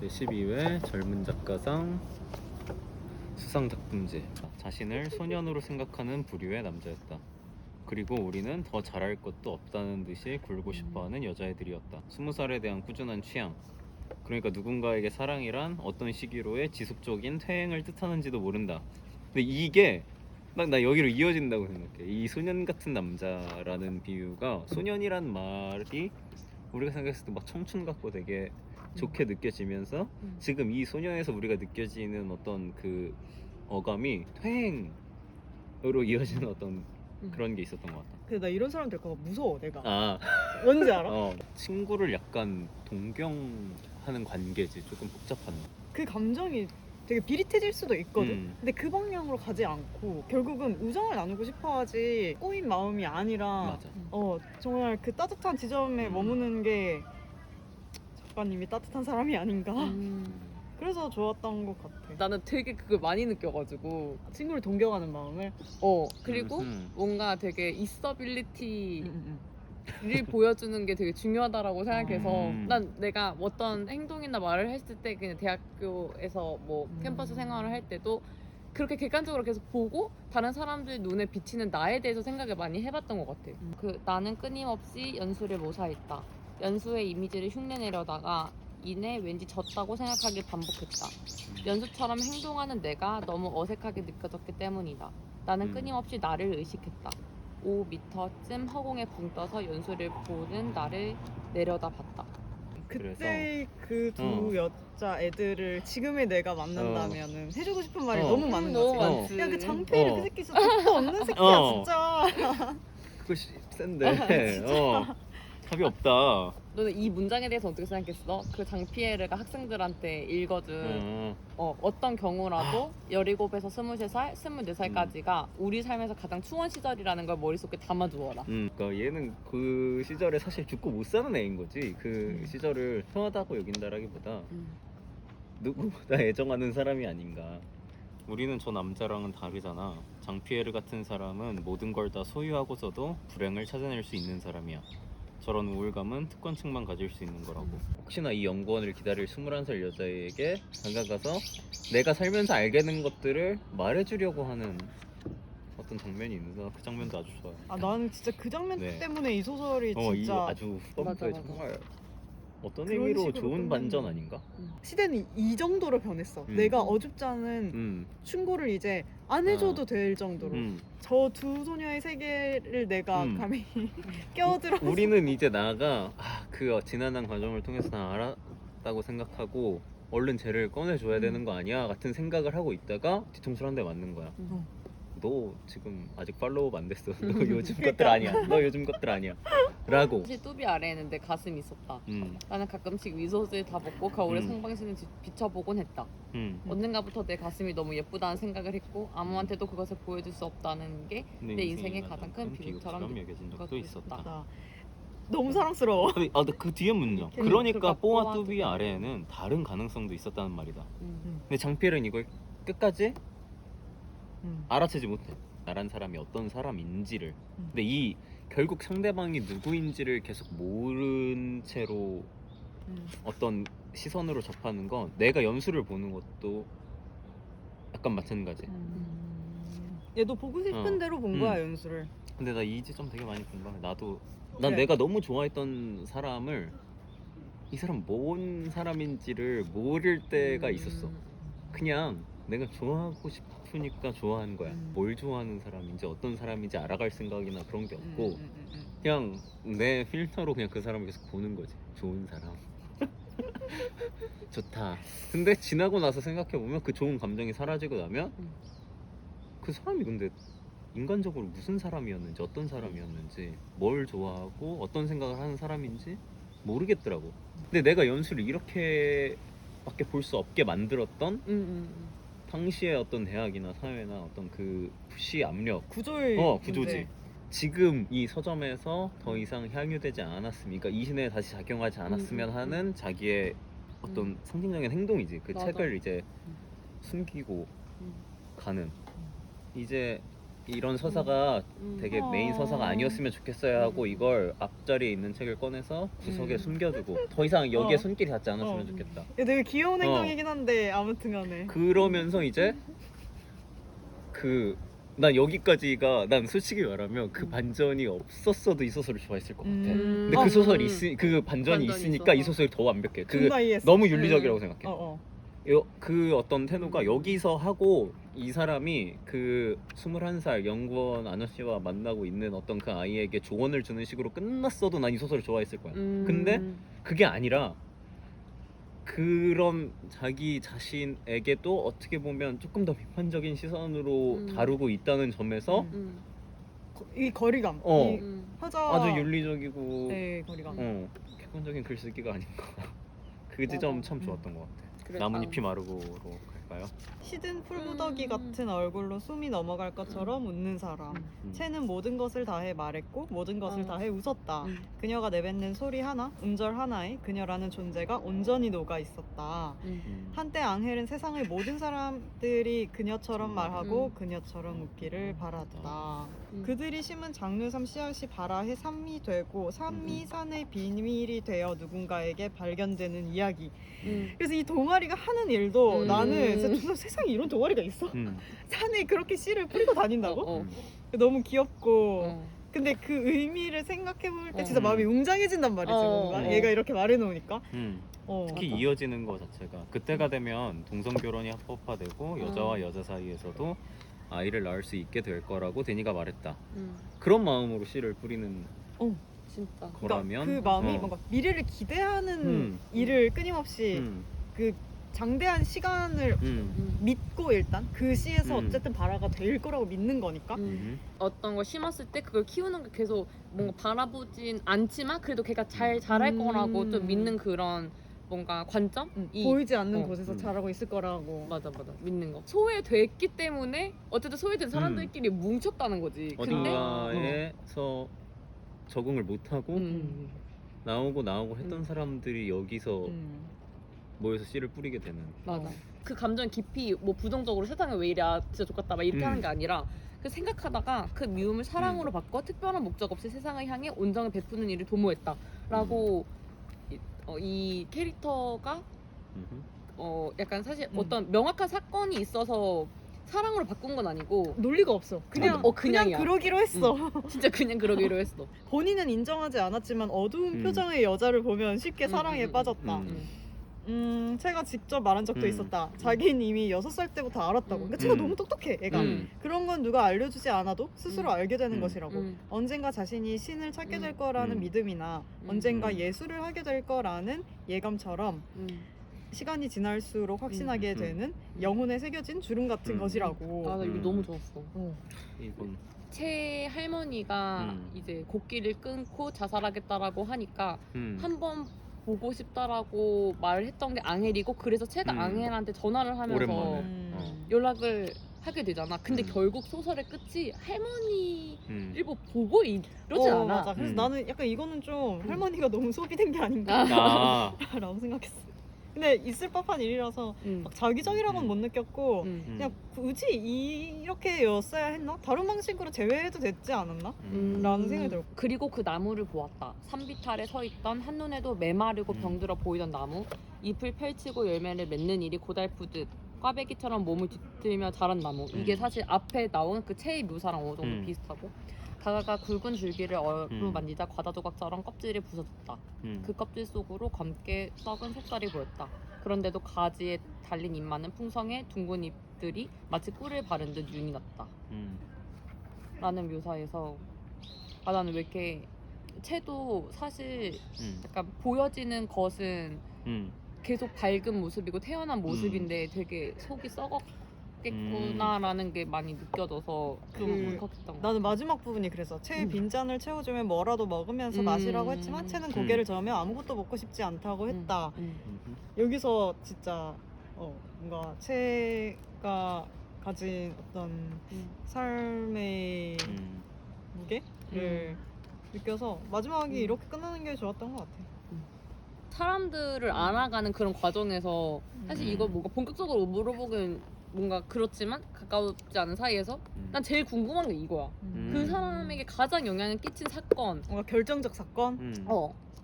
제12회 젊은 작가상 수상작품제. 자신을 소년으로 생각하는 부류의 남자였다. 그리고 우리는 더 잘할 것도 없다는 듯이 굴고 싶어하는 여자애들이었다. 20살에 대한 꾸준한 취향, 그러니까 누군가에게 사랑이란 어떤 시기로의 지속적인 퇴행을 뜻하는지도 모른다. 근데 이게 막 나 여기로 이어진다고 생각해. 이 소년 같은 남자라는 비유가, 소년이란 말이 우리가 생각했을 때 막 청춘 같고 되게 좋게 느껴지면서 지금 이 소년에서 우리가 느껴지는 어떤 그 어감이 퇴행으로 이어지는 어떤 그런 게 있었던 것 같다. 근데 나 이런 사람 될까 봐 무서워 내가. 아, 뭔지 알아? 친구를 약간 동경하는 관계지. 조금 복잡한. 그 감정이 되게 비릿해질 수도 있거든. 근데 그 방향으로 가지 않고 결국은 우정을 나누고 싶어하지 꼬인 마음이 아니라 맞아. 정말 그 따뜻한 지점에 머무는 게 작가님이 따뜻한 사람이 아닌가. 그래서 좋았던 것 같아. 나는 되게 그걸 많이 느껴가지고 친구를 동경하는 마음을. 그리고 뭔가 되게 있어빌리티를 응. 보여주는 게 되게 중요하다라고 생각해서 음. 난 내가 어떤 행동이나 말을 했을 때 그냥 대학교에서 뭐 캠퍼스 생활을 할 때도 그렇게 객관적으로 계속 보고 다른 사람들 눈에 비치는 나에 대해서 생각을 많이 해봤던 것 같아. 나는 끊임없이 연수를 모사했다. 연수의 이미지를 흉내내려다가 이내 왠지 졌다고 생각하길 반복했다. 연수처럼 행동하는 내가 너무 어색하게 느껴졌기 때문이다. 나는 끊임없이 나를 의식했다. 5m쯤 허공에 붕 떠서 연수를 보는 나를 내려다봤다. 그때 그 두 여자 애들을 지금의 내가 만난다면은 해주고 싶은 말이 어. 너무 많은 너무 거지. 많지. 야, 그 장필이 그 새끼 진짜 답도 없는 새끼야 진짜. 그거 센데. 답이 없다. 너는 이 문장에 대해서 어떻게 생각했어? 그 장피에르가 학생들한테 읽어준 어떤 경우라도 17에서 23살, 24살까지가 우리 삶에서 가장 추원 시절이라는 걸 머릿속에 담아두어라. 그러니까 얘는 그 시절에 사실 죽고 못 사는 애인 거지. 그 시절을 편하다고 여긴다라기보다 누구보다 애정하는 사람이 아닌가. 우리는 저 남자랑은 다르잖아. 장피에르 같은 사람은 모든 걸 다 소유하고서도 불행을 찾아낼 수 있는 사람이야. 저런 우울감은 특권층만 가질 수 있는 거라고. 혹시나 이 연구원을 기다릴 21살 여자에게 다가가서 내가 살면서 알게 된 것들을 말해주려고 하는 어떤 장면이 있는데 그 장면도 아주 좋아요. 나는 진짜 그 장면 네. 때문에 이 소설이 이 진짜 아주 맞아, 맞아. 정말 어떤 그런 의미로 식으로 좋은 끝나는 반전 거. 아닌가? 시대는 이 정도로 변했어. 내가 어줍지 않은 충고를 이제 안 해줘도 될 정도로. 저 두 소녀의 세계를 내가 감히 껴들어서 우리는 이제 나가 그 지난한 과정을 통해서 다 알았다고 생각하고 얼른 쟤를 꺼내줘야 되는 거 아니야 같은 생각을 하고 있다가 뒤통수를 한 대 맞는 거야. 너 지금 아직 팔로우 안 됐어. 너 요즘 것들 아니야. 너 요즘 것들 아니야. 라고. 사실 뚜비 아래에는 내 가슴이 있었다. 나는 가끔씩 위솥을 다 먹고 거울에 상반신을 비춰보곤 했다. 언젠가부터 내 가슴이 너무 예쁘다는 생각을 했고 아무한테도 그것을 보여줄 수 없다는 게 내 인생의 가장 큰 비극처럼 여겨진 적도 있었다. 너무 사랑스러워. 근데 그 뒤에 문장. 그러니까 뽀와 뚜비 아래에는 다른 가능성도 있었다는 말이다. 근데 장필은 이걸 끝까지 알아채지 못해. 나란 사람이 어떤 사람인지를. 근데 이 결국 상대방이 누구인지를 계속 모른 채로 어떤 시선으로 접하는 건 내가 연수를 보는 것도 약간 마찬가지. 얘도 보고 싶은 대로 본 거야 연수를. 근데 나 이 지점 되게 많이 공감해. 난 그래. 내가 너무 좋아했던 사람을 이 사람 뭔 사람인지를 모를 때가 있었어. 그냥 내가 좋아하고 싶으니까 좋아하는 거야. 뭘 좋아하는 사람인지 어떤 사람인지 알아갈 생각이나 그런 게 없고 그냥 내 필터로 그냥 그 사람을 계속 보는 거지. 좋은 사람. 좋다. 근데 지나고 나서 생각해보면 그 좋은 감정이 사라지고 나면 그 사람이 근데 인간적으로 무슨 사람이었는지 어떤 사람이었는지 뭘 좋아하고 어떤 생각을 하는 사람인지 모르겠더라고. 근데 내가 연수를 이렇게밖에 볼 수 없게 만들었던 당시의 어떤 대학이나 사회나 어떤 그 푸시 압력 구조의 구조지. 문제. 지금 이 서점에서 더 이상 향유되지 않았으니까 이 시대에 다시 작용하지 않았으면 하는 자기의 어떤 상징적인 행동이지. 그 맞아. 책을 이제 숨기고 가는. 이제 이런 서사가 되게 메인 서사가 어. 아니었으면 좋겠어요 하고 이걸 앞자리에 있는 책을 꺼내서 구석에 숨겨두고 더 이상 여기에 어. 손길이 닿지 않았으면 어. 좋겠다. 이게 되게 귀여운 어. 행동이긴 한데 아무튼간에 그러면서 이제 난 여기까지가 난 솔직히 말하면 그 반전이 없었어도 이 소설을 좋아했을 것 같아. 근데 어. 그 소설이 그 반전이 반전이 있으니까 이 있어서. 소설이 더 완벽해. 존나 이해했어. 너무 윤리적이라고 생각해. 어. 그 어떤 태도가 여기서 하고 이 사람이 그 21살 연구원 아저씨와 만나고 있는 어떤 그 아이에게 조언을 주는 식으로 끝났어도 난 이 소설을 좋아했을 거야. 근데 그게 아니라 그런 자기 자신에게도 어떻게 보면 조금 더 비판적인 시선으로 다루고 있다는 점에서 이 거리감. 어. 이 화자 아주 윤리적이고 네, 거리감. 객관적인 글쓰기가 아닌가. 그 지점 참 좋았던 것 같아. 그래, 나뭇잎이 마르고로 갈까요? 시든 풀무더기 같은 얼굴로 숨이 넘어갈 것처럼 웃는 사람. 채는 모든 것을 다해 말했고 모든 것을 다해 웃었다. 그녀가 내뱉는 소리 하나, 음절 하나에 그녀라는 존재가 온전히 녹아 있었다. 한때 앙헬은 세상의 모든 사람들이 그녀처럼 말하고 그녀처럼 웃기를 바랐다. 그들이 심은 장류삼 씨앗이 발아해 산미 되고 산미 산의 비밀이 되어 누군가에게 발견되는 이야기. 그래서 이 동아리가 하는 일도 나는 진짜 세상에 이런 동아리가 있어? 산에 그렇게 씨를 뿌리고 다닌다고? 너무 귀엽고 근데 그 의미를 생각해볼 때 진짜 마음이 웅장해진단 말이지 뭔가 얘가 이렇게 말해놓으니까 특히 맞아. 이어지는 거 자체가 그때가 되면 동성 결혼이 합법화되고 여자와 여자 사이에서도 아이를 낳을 수 있게 될 거라고 데니가 말했다. 그런 마음으로 씨를 뿌리는 진짜. 거라면 그 마음이 뭔가 미래를 기대하는 일을 끊임없이 그 장대한 시간을 믿고 일단 그 시에서 어쨌든 발화가 될 거라고 믿는 거니까 어떤 걸 심었을 때 그걸 키우는 게 계속 뭔가 바라보진 않지만 그래도 걔가 잘 자랄 거라고 좀 믿는 그런 뭔가 관점? 보이지 않는 곳에서 자라고 있을 거라고 맞아 믿는 거 소외됐기 때문에 어쨌든 소외된 사람들끼리 뭉쳤다는 거지. 근데 어딘가에서 적응을 못하고 나오고 했던 사람들이 여기서 모여서 씨를 뿌리게 되는. 맞아. 그 감정 깊이 뭐 부정적으로 세상에 왜 이래 진짜 좋겠다 막 이렇게 하는 게 아니라 그 생각하다가 그 미움을 사랑으로 바꿔 특별한 목적 없이 세상을 향해 온정을 베푸는 일을 도모했다라고 이 캐릭터가 약간 사실 어떤 명확한 사건이 있어서 사랑으로 바꾼 건 아니고 논리가 없어. 그냥 그냥이야. 그러기로 했어. 진짜 그냥 그러기로 했어. 본인은 인정하지 않았지만 어두운 표정의 여자를 보면 쉽게 사랑에 빠졌다. 채가 직접 말한 적도 있었다. 자기는 이미 6살 때부터 알았다고. 그러니까 채가 너무 똑똑해, 애가. 그런 건 누가 알려주지 않아도 스스로 알게 되는 것이라고. 언젠가 자신이 신을 찾게 될 거라는 믿음이나 언젠가 예술을 하게 될 거라는 예감처럼 시간이 지날수록 확신하게 되는 영혼에 새겨진 주름 같은 것이라고. 나 이거 너무 좋았어. 이건 채 할머니가 이제 곡기를 끊고 자살하겠다라고 하니까 한번 보고 싶다라고 말을 했던 게 앙헬이고 그래서 채가 앙헬한테 전화를 하면서 오랜만에. 연락을 하게 되잖아. 근데 결국 소설의 끝이 할머니를 뭐 보고 이러진 않아. 맞아. 그래서 나는 약간 이거는 좀 할머니가 너무 소비된 게 아닌가 라고 생각했어. 근데 있을 법한 일이라서 막 자기적이라고는 못 느꼈고 그냥 굳이 이렇게였어야 했나? 다른 방식으로 제외해도 됐지 않았나? 라는 생각이 들었고. 그리고 그 나무를 보았다. 산비탈에 서있던 한눈에도 메마르고 병들어 보이던 나무. 잎을 펼치고 열매를 맺는 일이 고달프듯 꽈배기처럼 몸을 뒤틀며 자란 나무. 이게 사실 앞에 나온 그 채의 묘사랑 어느 정도 비슷하고 다가가 굵은 줄기를 얼로 만지자 과자 조각처럼 껍질이 부서졌다. 그 껍질 속으로 검게 썩은 속살이 보였다. 그런데도 가지에 달린 잎만은 풍성해 둥근 잎들이 마치 꿀을 바른 듯 윤이 났다. 라는 묘사에서 나는 왜 이렇게 채도 사실 약간 보여지는 것은 계속 밝은 모습이고 태어난 모습인데 되게 속이 썩었겠구나라는 게 많이 느껴져서 좀 울컥했던 거. 나는 마지막 부분이 그래서 채의 빈잔을 채워주면 뭐라도 먹으면서 마시라고 했지만 채는 고개를 저으며 아무것도 먹고 싶지 않다고 했다. 여기서 진짜 뭔가 채가 가진 어떤 삶의 무게를 느껴서 마지막이 이렇게 끝나는 게 좋았던 것 같아. 사람들을 알아가는 그런 과정에서 사실 이거 뭔가 본격적으로 물어보긴 뭔가 그렇지만 가까우지 않은 사이에서 난 제일 궁금한 게 이거야. 그 사람에게 가장 영향을 끼친 사건, 뭔가 결정적 사건?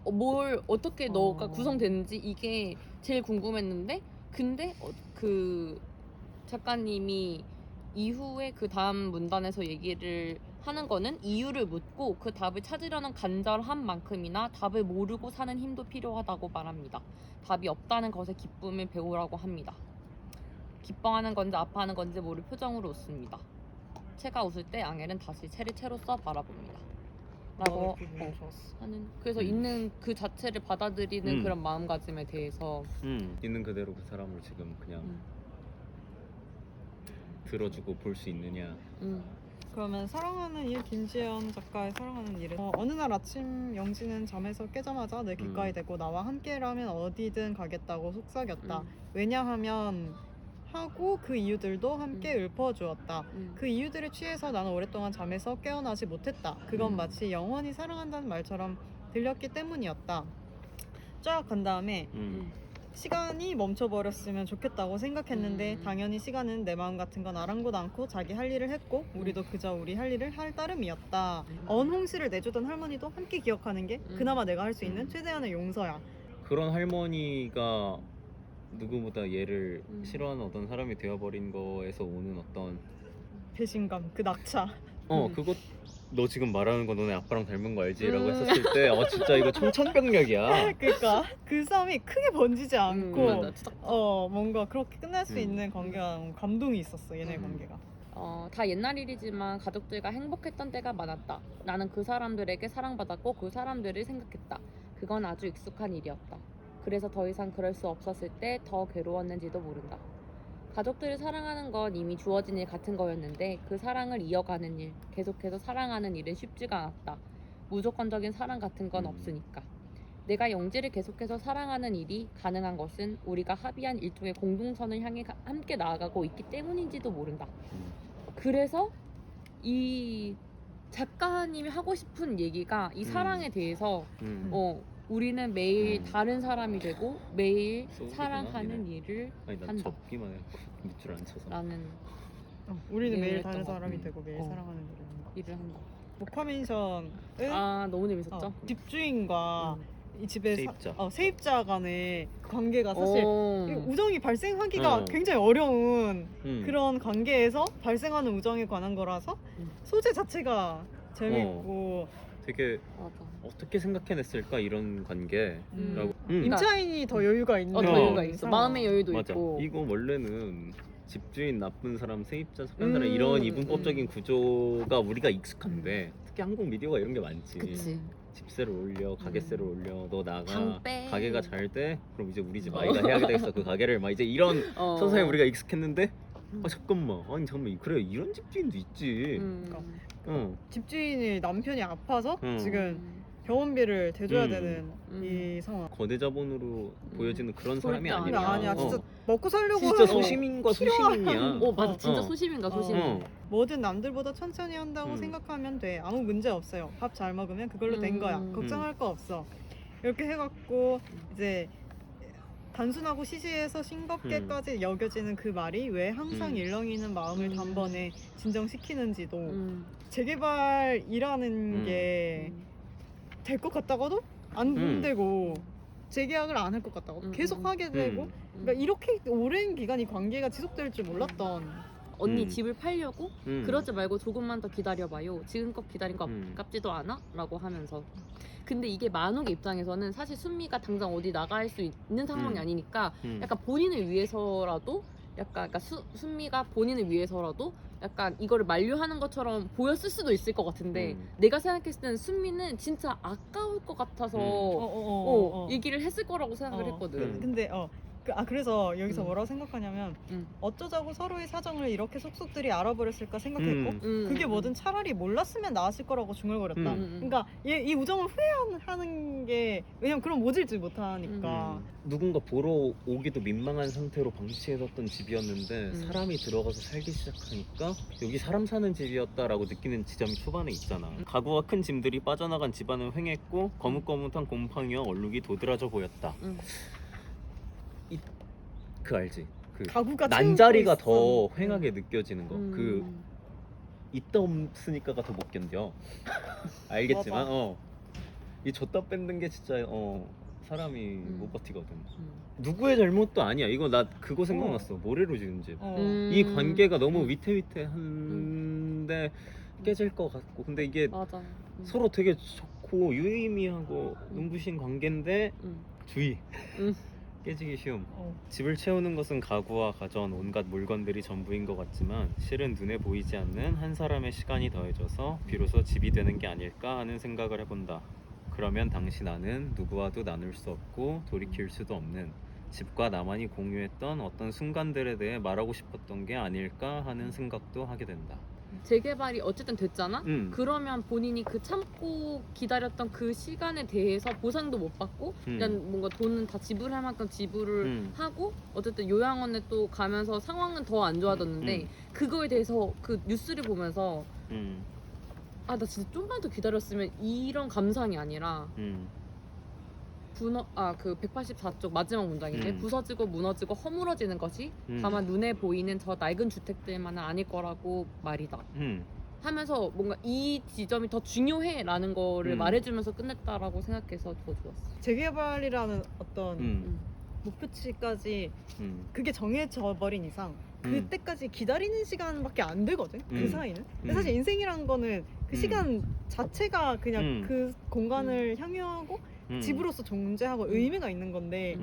뭘 어떻게 너가 어. 구성됐는지 이게 제일 궁금했는데, 근데 그 작가님이 이후에 그 다음 문단에서 얘기를 하는 거는 이유를 묻고 그 답을 찾으려는 간절함 만큼이나 답을 모르고 사는 힘도 필요하다고 말합니다. 답이 없다는 것에 기쁨을 배우라고 합니다. 기뻐하는 건지 아파하는 건지 모를 표정으로 웃습니다. 채가 웃을 때 앙헬은 다시 채를 채로써 바라봅니다. 라고 기분이 좋았어. 하는, 그래서 음. 있는 그 자체를 받아들이는 음. 그런 마음가짐에 대해서 있는 그대로 그 사람을 지금 그냥 들어주고 볼 수 있느냐. 그러면 사랑하는 일 김지연 작가의 사랑하는 일은 어느 날 아침 영지는 잠에서 깨자마자 내 귓가에 대고 나와 함께라면 어디든 가겠다고 속삭였다. 왜냐하면 하고 그 이유들도 함께 읊어주었다. 그 이유들에 취해서 나는 오랫동안 잠에서 깨어나지 못했다. 그건 마치 영원히 사랑한다는 말처럼 들렸기 때문이었다. 쫙 간 다음에 시간이 멈춰버렸으면 좋겠다고 생각했는데 당연히 시간은 내 마음 같은 건 아랑곳 않고 자기 할 일을 했고 우리도 그저 우리 할 일을 할 따름이었다. 언홍시를 내주던 할머니도 함께 기억하는 게 그나마 내가 할 수 있는 최대한의 용서야. 그런 할머니가 누구보다 얘를 싫어하는 어떤 사람이 되어버린 거에서 오는 어떤 배신감, 그 낙차. 그거 너 지금 말하는 거 너네 아빠랑 닮은 거 알지? 라고 했었을 때 진짜 이거 청천벽력이야. 그러니까 그 싸움이 크게 번지지 않고 맞아, 진짜. 뭔가 그렇게 끝날 수 있는 관계가 너무 감동이 있었어. 얘네 관계가. 다 옛날 일이지만 가족들과 행복했던 때가 많았다. 나는 그 사람들에게 사랑받았고 그 사람들을 생각했다. 그건 아주 익숙한 일이었다. 그래서 더 이상 그럴 수 없었을 때 더 괴로웠는지도 모른다. 가족들을 사랑하는 건 이미 주어진 일 같은 거였는데 그 사랑을 이어가는 일, 계속해서 사랑하는 일은 쉽지가 않았다. 무조건적인 사랑 같은 건 없으니까. 내가 영지를 계속해서 사랑하는 일이 가능한 것은 우리가 합의한 일종의 공동선을 향해 함께 나아가고 있기 때문인지도 모른다. 그래서 이 작가님이 하고 싶은 얘기가 이 사랑에 대해서 우리는 매일 다른 사람이 되고 매일 소울이구나, 사랑하는 얘네. 일을 아니 난 한다. 접기만 해. 밑줄 안 쳐서. 라는 우리는 매일 얘기를 다른 했던 것 사람이 같아. 되고 매일 어. 사랑하는 일을 한다. 일을 한다. 목화멘션은 너무 재밌었죠? 집주인과 이 집의 세입자. 세입자 간의 관계가 사실 이 우정이 발생하기가 어. 굉장히 어려운 음. 그런 관계에서 발생하는 우정에 관한 거라서 소재 자체가 재밌고 되게 맞아. 어떻게 생각해냈을까 이런 관계라고. 임차인이 더 여유가 있는 더 여유가 있어. 상황. 마음의 여유도 맞아. 있고. 이거 원래는 집주인 나쁜 사람, 세입자 착한 사람 이런 이분법적인 구조가 우리가 익숙한데 특히 한국 미디어가 이런 게 많지. 그치. 집세를 올려, 가게세를 올려, 너 나가, 방 빼. 가게가 잘 돼, 그럼 이제 우리 집 아이가 해야 되겠어 그 가게를 막 이제 이런 서사에 우리가 익숙했는데 잠깐만, 아니 잠깐만 그래 이런 집주인도 있지. 집주인이 남편이 아파서 음. 지금 병원비를 대줘야 음. 되는 이 상황. 거대 자본으로 보여지는 그런 사람이 절대 아니라. 아니야. 진짜 먹고 살려고 진짜 하는 소시민과 소시민이야. 맞아. 진짜 어. 소심인가 소심. 뭐든 남들보다 천천히 한다고 음. 생각하면 돼. 아무 문제 없어요. 밥 잘 먹으면 그걸로 된 거야. 걱정할 거 없어. 이렇게 해갖고 이제 단순하고 시시해서 싱겁게까지 여겨지는 그 말이 왜 항상 일렁이는 마음을 단번에 진정시키는지도 재개발이라는 게 될 것 같다가도 안 되고 재계약을 안 할 것 같다가도 계속 하게 되고 그러니까 이렇게 오랜 기간 이 관계가 지속될 줄 몰랐던 언니 집을 팔려고 음. 그러지 말고 조금만 더 기다려봐요. 지금껏 기다린 거 아깝지도 않아? 라고 하면서. 근데 이게 만옥의 입장에서는 사실 순미가 당장 어디 나갈 수 있는 상황이 아니니까 약간 본인을 위해서라도 약간 그러니까 순미가 본인을 위해서라도 약간 이거를 만류하는 것처럼 보였을 수도 있을 것 같은데 내가 생각했을 때는 순미는 진짜 아까울 것 같아서 얘기를 했을 거라고 생각을 했거든. 근데 그래서 여기서 뭐라고 생각하냐면 어쩌자고 서로의 사정을 이렇게 속속들이 알아버렸을까 생각했고 그게 뭐든 차라리 몰랐으면 나았을 거라고 중얼거렸다. 그러니까 이 우정을 후회하는 게 왜냐면 그럼 모질지 못하니까 누군가 보러 오기도 민망한 상태로 방치해뒀던 집이었는데 사람이 들어가서 살기 시작하니까 여기 사람 사는 집이었다라고 느끼는 지점이 초반에 있잖아. 가구가 큰 짐들이 빠져나간 집안은 휑했고 거뭇거뭇한 곰팡이와 얼룩이 도드라져 보였다. 그 알지? 그 가구가 난자리가 더 채우고 있어. 휑하게 느껴지는 거. 그 있다 없으니까가 더 못 견뎌. 알겠지만 맞아. 이 줬다 뺏는 게 진짜 사람이 못 버티거든. 음. 누구의 잘못도 아니야. 이거 나 그거 생각났어. 모래로 지은 집. 이 관계가 너무 위태위태한데 깨질 것 같고, 근데 이게 맞아. 서로 되게 좋고 유의미하고 눈부신 관계인데 주의 깨지기 쉬움. 집을 채우는 것은 가구와 가전, 온갖 물건들이 전부인 것 같지만 실은 눈에 보이지 않는 한 사람의 시간이 더해져서 비로소 집이 되는 게 아닐까 하는 생각을 해본다. 그러면 당시 나는 누구와도 나눌 수 없고 돌이킬 수도 없는 집과 나만이 공유했던 어떤 순간들에 대해 말하고 싶었던 게 아닐까 하는 생각도 하게 된다. 재개발이 어쨌든 됐잖아? 음. 그러면 본인이 그 참고 기다렸던 그 시간에 대해서 보상도 못 받고 그냥 뭔가 돈은 다 지불할 만큼 지불을 하고 어쨌든 요양원에 또 가면서 상황은 더 안 좋아졌는데 그거에 대해서 그 뉴스를 보면서 아, 나 진짜 좀만 더 기다렸으면 이런 감상이 아니라 그 184쪽 마지막 문장인데 부서지고 무너지고 허물어지는 것이 다만 눈에 보이는 저 낡은 주택들만은 아닐 거라고 말이다 하면서 뭔가 이 지점이 더 중요해라는 거를 말해주면서 끝냈다라고 생각해서 더 좋았어. 재개발이라는 어떤 목표치까지 그게 정해져 버린 이상 그때까지 기다리는 시간밖에 안 되거든. 그 사이는. 근데 사실 인생이란 거는 그 시간 자체가 그냥 그 공간을 향유하고 집으로서 존재하고 의미가 있는 건데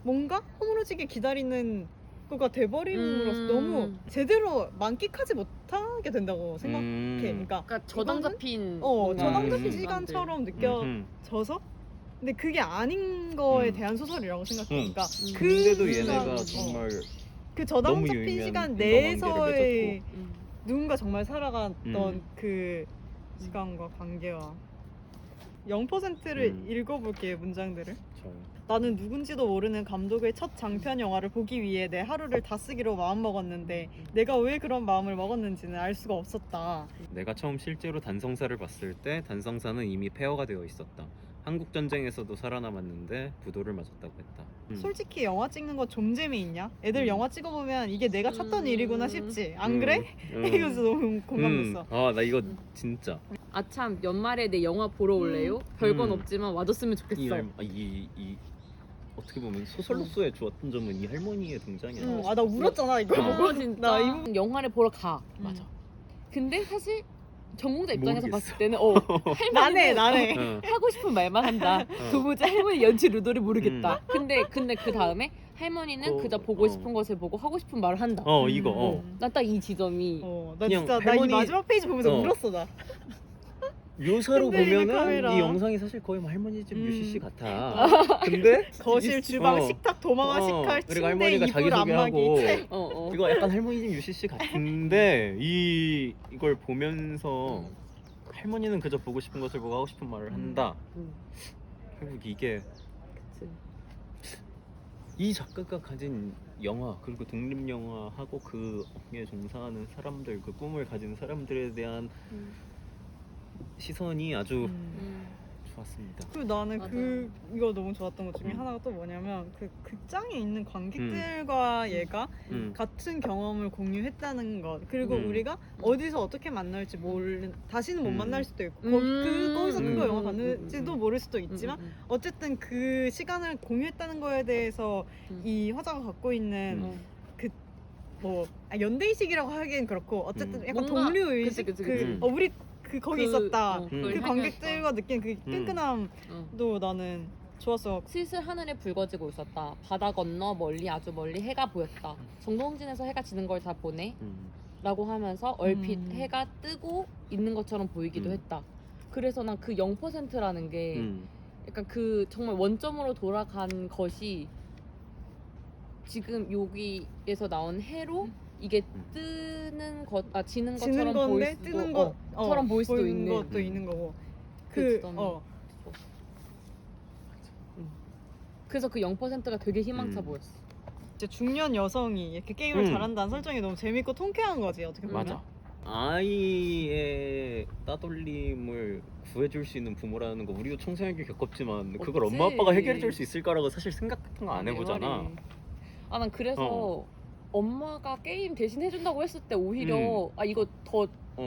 뭔가 허물어지게 기다리는 거가 돼버림으로써 너무 제대로 만끽하지 못하게 된다고 생각해. 그러니까 저당 잡힌 저당 잡힌 순간들. 시간처럼 느껴져서 근데 그게 아닌 거에 대한 소설이라고 생각해. 그러니까 근데도 그 얘네가 시간, 정말 그 저당 너무 잡힌 유의미한 시간 인간관계를 내에서의 맺었고. 누군가 정말 살아갔던 그 시간과 관계와 0%를 읽어볼게요, 문장들을. 나는 누군지도 모르는 감독의 첫 장편 영화를 보기 위해 내 하루를 다 쓰기로 마음먹었는데 내가 왜 그런 마음을 먹었는지는 알 수가 없었다. 내가 처음 실제로 단성사를 봤을 때 단성사는 이미 폐허가 되어 있었다. 한국 전쟁에서도 살아남았는데 부도를 맞았다고 했다. 솔직히 영화 찍는 거 좀 재미있냐? 애들 영화 찍어보면 이게 내가 찾던 일이구나 싶지? 안 그래? 이거 진짜 너무 공감됐어. 나 이거 진짜 아참 연말에 내 영화 보러 올래요? 별건 없지만 와줬으면 좋겠어. 이 어떻게 보면 소설로서의 좋았던 점은 이 할머니의 등장이야. 아, 나 울었잖아 이거 보고. 진짜 나 이 영화를 보러 가. 맞아. 근데 사실 전공자 입장에서 모르겠어. 봤을 때는 나네. 하고 싶은 말만 한다. 도무지 할머니 연출 의도를 모르겠다. 근데 그 다음에 할머니는 그저 보고 싶은 것을 보고 하고 싶은 말을 한다. 이거 난 딱 이 지점이 나 그냥 진짜 나 이 할머니- 마지막 페이지 보면서 울었어 나. 묘사로 흔들리는 보면은 카메라. 이 영상이 사실 거의 할머니 집 UCC 같아. 근데 거실, 주방, 식탁, 도마와 식칼, 그리고 침대, 할머니가 이불, 자기소개하고 안마기, 책. 이거 약간 할머니 집 UCC 같은데 이걸 보면서 할머니는 그저 보고 싶은 것을 보고 하고 싶은 말을 한다. 결국 이게 이 작가가 가진 영화 그리고 독립 영화하고 그 업계에 종사하는 사람들 그 꿈을 가진 사람들에 대한 시선이 아주 좋았습니다. 그리고 나는 맞아. 이거 너무 좋았던 것 중에 하나가 또 뭐냐면 그 극장에 있는 관객들과 얘가 같은 경험을 공유했다는 것 그리고 우리가 어디서 어떻게 만날지 다시는 못 만날 수도 있고 거기서 그거 영화 봤는지도 모를 수도 있지만 어쨌든 그 시간을 공유했다는 거에 대해서 이 화자가 갖고 있는 연대의식이라고 하기엔 그렇고 어쨌든 약간 뭔가- 동료의식 그치. 우리 거기 있었다 그걸 그 관객들과 느낀 그 음. 끈끈함도 나는 좋았어. 슬슬 하늘에 붉어지고 있었다. 바다 건너 멀리 아주 멀리 해가 보였다. 정동진에서 해가 지는 걸 다 보네. 라고 하면서 얼핏 해가 뜨고 있는 것처럼 보이기도 했다. 그래서 난 그 0%라는 게 약간 그 정말 원점으로 돌아간 것이 지금 여기에서 나온 해로 이게 뜨는 것, 지는 것처럼 보일 건데 수도 뜨는 것처럼 보일 수도 보이는 있는 것도 있는 거고 그 지점이 그래서 그 0%가 되게 희망차 보였어. 이제 중년 여성이 이렇게 게임을 잘한다는 설정이 너무 재밌고 통쾌한 거지 어떻게 보면. 맞아. 아이의 따돌림을 구해줄 수 있는 부모라는 거 우리도 청소년기 겪었지만 그걸 없지. 엄마 아빠가 해결해줄 수 있을까라고 사실 생각 같은 거 안 해보잖아. 난 그래서 엄마가 게임 대신 해준다고 했을 때 오히려 아 이거 더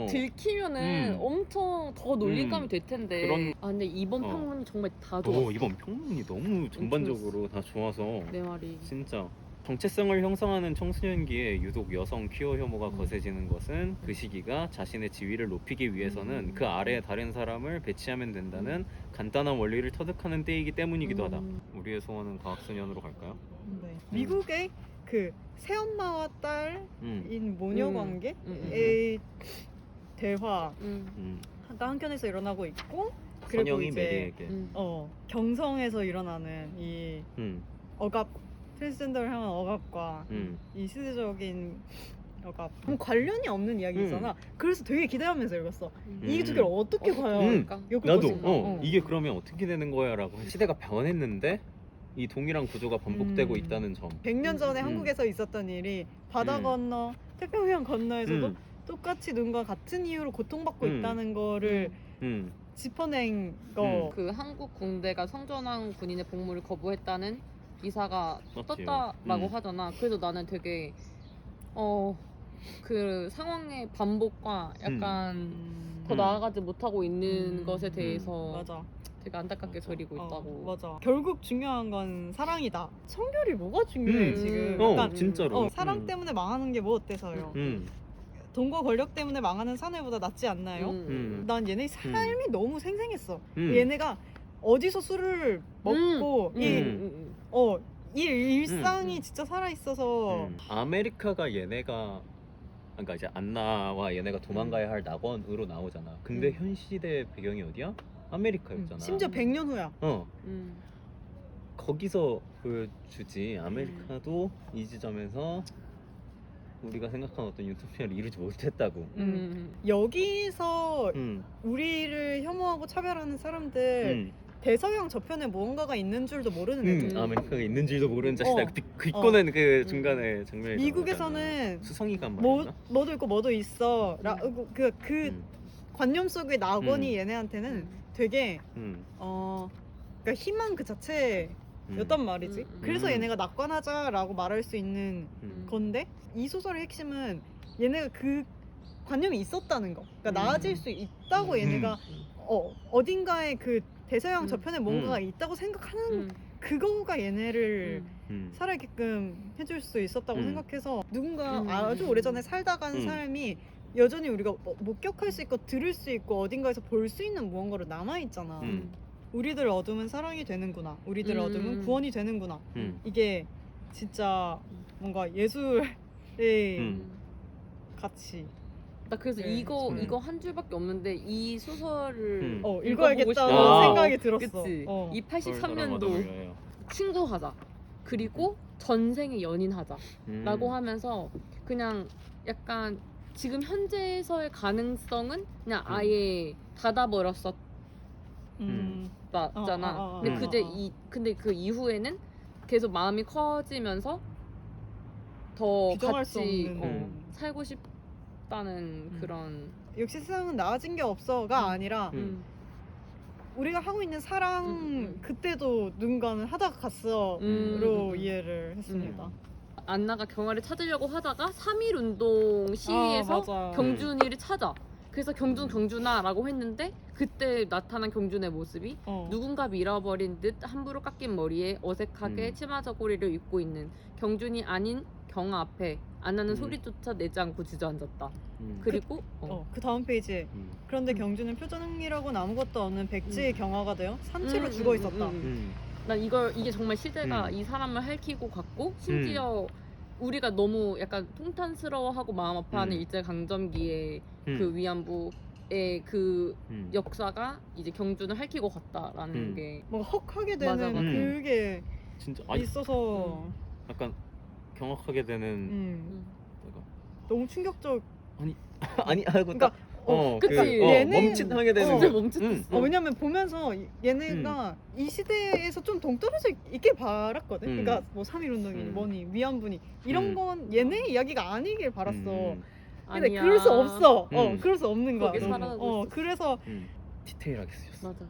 들키면은 엄청 더 놀림감이 될 텐데. 그런- 아 근데 이번 평론이 정말 다 좋았어. 이번 평론이 너무 전반적으로 다 좋아서 내 말이. 진짜 정체성을 형성하는 청소년기에 유독 여성 퀴어 혐오가 거세지는 것은 그 시기가 자신의 지위를 높이기 위해서는 그 아래에 다른 사람을 배치하면 된다는 간단한 원리를 터득하는 때이기 때문이기도 하다. 우리의 소원은 과학소년으로 갈까요? 네. 미국의 그 새엄마와 딸인 모녀 음. 관계의 대화가 음. 한켠에서 일어나고 있고 그리고 선영이 이제 메리에게 경성에서 일어나는 이 억압 트랜스젠더를 향한 억압과 이 시대적인 억압 관련이 없는 이야기잖아. 그래서 되게 기대하면서 읽었어. 이 두 개를 어떻게 과연 엮을 나도 것인가. 이게 그러면 어떻게 되는 거야 라고 시대가 변했는데 이 동일한 구조가 반복되고 있다는 점. 100년 전에 한국에서 있었던 일이 바다 건너 태평양 건너에서도 똑같이 눈과 같은 이유로 고통받고 있다는 거를 짚어낸 거. 그 한국 군대가 성전환 군인의 복무를 거부했다는 기사가 맞지. 떴다라고 하잖아. 그래서 나는 되게 그 상황의 반복과 약간 더 나아가지 못하고 있는 것에 대해서 맞아. 되게 안타깝게 저리고 있다고. 맞아. 결국 중요한 건 사랑이다. 성별이 뭐가 중요해 지금. 진짜로. 사랑 때문에 망하는 게 뭐 어때서요? 돈과 권력 때문에 망하는 사내보다 낫지 않나요? 난 얘네 삶이 너무 생생했어. 얘네가 어디서 술을 먹고 이 일상이 진짜 살아 있어서 아메리카가 얘네가 그러니까 이제 안나와 얘네가 도망가야 할 낙원으로 나오잖아. 근데 현 시대 배경이 어디야? 아메리카였잖아. 심지어 100년 후야. 거기서 보여주지. 아메리카도 이 지점에서 우리가 생각한 어떤 유토피아를 이루지 못했다고. 여기서 우리를 혐오하고 차별하는 사람들 대서양 저편에 무언가가 있는 줄도 모르는 애들. 아메리카가 있는 줄도 모르는 자식들. 비꼬는 그 중간에 장면이 미국에서는 수성이가 말이야. 뭐도 있고 뭐도 있어. 그 관념 속의 낙원이 얘네한테는 되게 그러니까 희망 그 자체였단 말이지. 그래서 얘네가 낙관하자라고 말할 수 있는 건데 이 소설의 핵심은 얘네가 그 관념이 있었다는 거. 그러니까 나아질 수 있다고 얘네가 어딘가에 그 대서양 저편에 뭔가가 있다고 생각하는 그거가 얘네를 살아있게끔 해줄 수 있었다고 생각해서 누군가 아주 오래전에 살다 간 삶이 여전히 우리가 목격할 수 있고 들을 수 있고 어딘가에서 볼 수 있는 무언가로 남아있잖아. 우리들 어둠은 사랑이 되는구나. 우리들 어둠은 구원이 되는구나. 이게 진짜 뭔가 예술의 가치. 나 그래서 네. 이거 한 줄밖에 없는데 이 소설을 읽어야겠다는 싶다. 생각이 들었어. 그치? 이 서울 사람마다 83년도 몰라요. 친구하자. 그리고 전생에 연인하자. 라고 하면서 그냥 약간 지금 현재에서의 가능성은 그냥 아예 닫아버렸었잖아. 근데 그 이후에는 계속 마음이 커지면서 더 규정할 수 같이 없는. 살고 싶다는 그런 역시 세상은 나아진 게 없어가 아니라 우리가 하고 있는 사랑 그때도 누군가는 하다가 갔어로 이해를 했습니다. 안나가 경아를 찾으려고 하다가 3.1 운동 시위에서 맞아. 경준이를 찾아. 그래서 경준아라고 했는데 그때 나타난 경준의 모습이 누군가 잃어버린 듯 함부로 깎인 머리에 어색하게 치마 저고리를 입고 있는 경준이 아닌 경아 앞에 안나는 소리조차 내지 않고 주저앉았다. 그리고 그 다음 페이지에 그런데 경주는 표정이라고는 아무것도 없는 백지의 경화가 되어 산채로 죽어 있었다. 난 이게 정말 시대가 이 사람을 핥히고 갔고 심지어 우리가 너무 약간 통탄스러워하고 마음 아파하는 일제강점기의 그 위안부의 그 역사가 이제 경준을 핥히고 갔다라는 게 뭔가 헉하게 되는 맞아. 그게 진짜 있어서 약간 경악하게 되는 뭐가 너무 충격적. 아니 하고 그러니까 그치. 얘는- 멈칫하게 되는 진짜 거. 멈칫했어. 왜냐면 보면서 얘네가 이 시대에서 좀 동떨어져 있길 바랐거든. 그러니까 뭐 3.1 운동이니 뭐니 위안부니 이런 건 얘네 이야기가 아니길 바랐어. 근데 아니야. 그럴 수 없어. 그럴 수 없는 거야. 거기 너무. 살아가고 있었어. 그래서 디테일하게 쓰셨어. 맞아.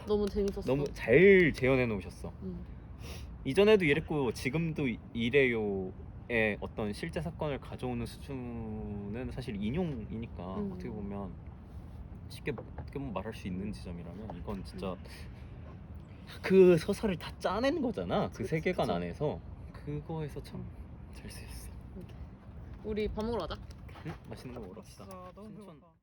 너무 재밌었어. 너무 잘 재현해 놓으셨어. 음. 이전에도 이랬고 지금도 이래요 의 어떤 실제 사건을 가져오는 수준은 사실 인용이니까 어떻게 보면 쉽게 어떻게 보면 말할 수 있는 지점이라면 이건 진짜 그 서사를 다 짜낸 거잖아. 그 그치, 세계관 그치. 안에서 그거에서 참 잘 쓰였어. 우리 밥 먹으러 가자. 응? 맛있는 거 먹으러 갑시다. 진짜 너무 신촌 배고파.